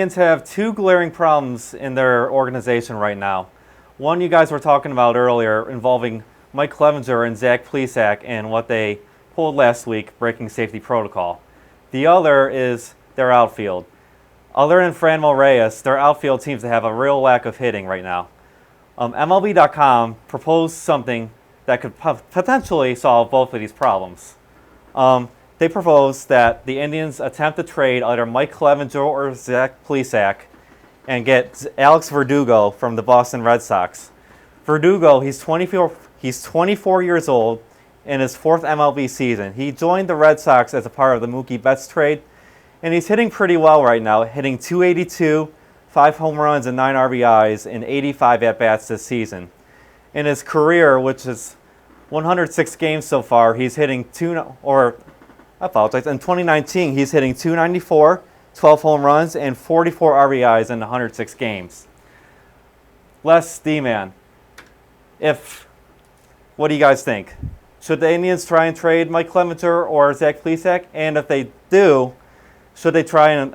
Indians have two glaring problems in their organization right now. One you guys were talking about earlier involving Mike Clevinger and Zach Plesac and what they pulled last week, breaking safety protocol. The other is their outfield. Other than Franmil Reyes, their outfield seems to have a real lack of hitting right now. MLB.com proposed something that could potentially solve both of these problems. They proposed that the Indians attempt to trade either Mike Clevinger or Zach Plesac and get Alex Verdugo from the Boston Red Sox. Verdugo, he's 24 years old in his fourth MLB season. He joined the Red Sox as a part of the Mookie Betts trade, and he's hitting pretty well right now, hitting .282, 5 home runs and 9 RBIs in 85 at-bats this season. In his career, which is 106 games so far, he's hitting in 2019, he's hitting .294, 12 home runs, and 44 RBIs in 106 games. Les D-Man, what do you guys think? Should the Indians try and trade Mike Clevinger or Zach Plesac? And if they do, should they try and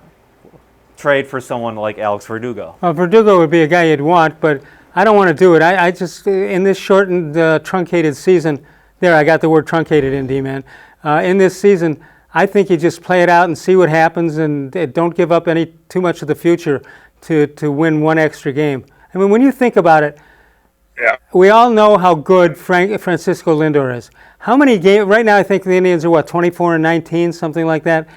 trade for someone like Alex Verdugo? Well, Verdugo would be a guy you'd want, but I don't want to do it. I just, in this shortened, truncated season, I got the word truncated in, D-Man. In this season, I think you just play it out and see what happens and don't give up too much of the future to win one extra game. I mean, when you think about it, yeah, we all know how good Francisco Lindor is. How many games, right now I think the Indians are 24-19, something like that.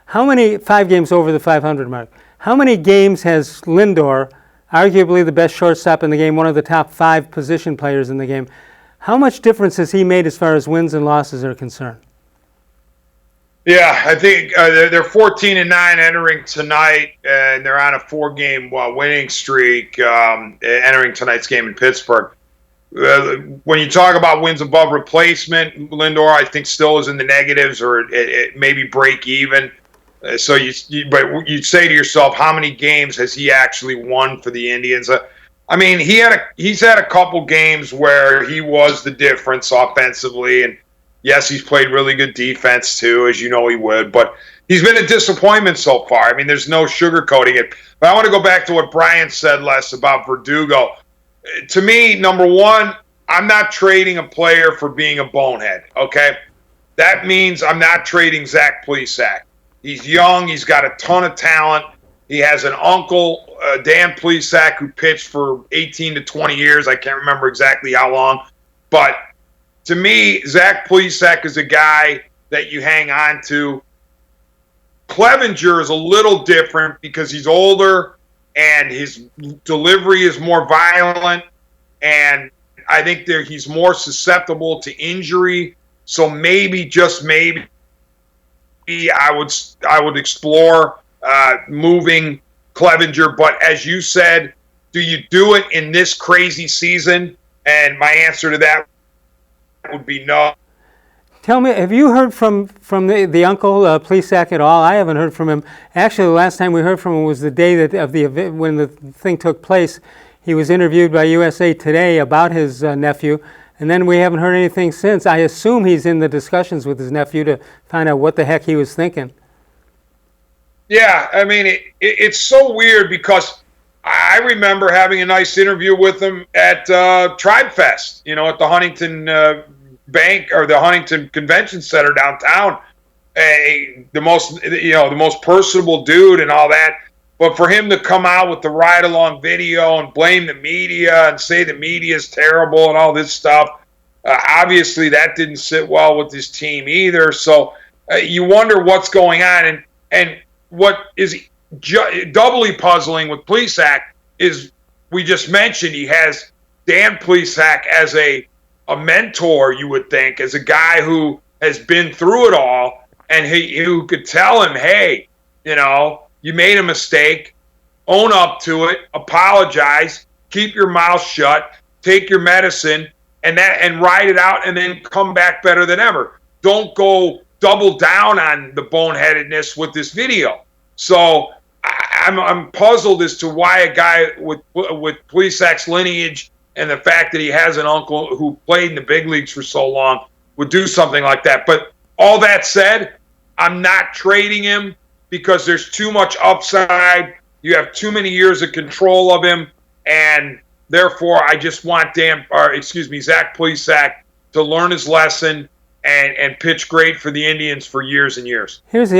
5 games over the 500 mark. How many games has Lindor, arguably the best shortstop in the game, one of the top 5 position players in the game, how much difference has he made as far as wins and losses are concerned? Yeah, I think they're 14-9 entering tonight, and they're on a 4-game winning streak entering tonight's game in Pittsburgh. When you talk about wins above replacement, Lindor, I think, still is in the negatives or it maybe break even. So but you say to yourself, how many games has he actually won for the Indians? I mean, he's had a couple games where he was the difference offensively, and yes, he's played really good defense too, as you know he would, but he's been a disappointment so far. I mean, there's no sugarcoating it. But I want to go back to what Brian said, Les, about Verdugo. To me, number one, I'm not trading a player for being a bonehead, okay? That means I'm not trading Zach Plesac. He's young. He's got a ton of talent. He has an uncle, Dan Plesac, who pitched for 18 to 20 years. I can't remember exactly how long. But to me, Zach Plesac is a guy that you hang on to. Clevinger is a little different because he's older and his delivery is more violent. And I think he's more susceptible to injury. So maybe, just maybe, I would explore moving Clevinger. But as you said, do you do it in this crazy season? And my answer to that would be no. Tell me, have you heard from the uncle Plesac at all? I haven't heard from him. Actually, the last time we heard from him was the day of the event when the thing took place. He was interviewed by USA Today about his nephew, and then we haven't heard anything since. I assume he's in the discussions with his nephew to find out what the heck he was thinking. Yeah, I mean, it's so weird because I remember having a nice interview with him at Tribe Fest, at the Huntington Bank or the Huntington Convention Center downtown. The most personable dude and all that. But for him to come out with the ride-along video and blame the media and say the media is terrible and all this stuff, obviously that didn't sit well with his team either. So you wonder what's going on. And what is doubly puzzling with Plesac is we just mentioned he has Dan Plesac as a mentor, you would think, as a guy who has been through it all and who could tell him, hey, you made a mistake, own up to it, apologize, keep your mouth shut, take your medicine, and ride it out, and then come back better than ever. Don't go double down on the boneheadedness with this video. So I'm puzzled as to why a guy with Plesac's lineage and the fact that he has an uncle who played in the big leagues for so long would do something like that. But all that said, I'm not trading him because there's too much upside You have too many years of control of him, and therefore I just want Zach Plesac to learn his lesson and pitch great for the Indians for years and years. Here's the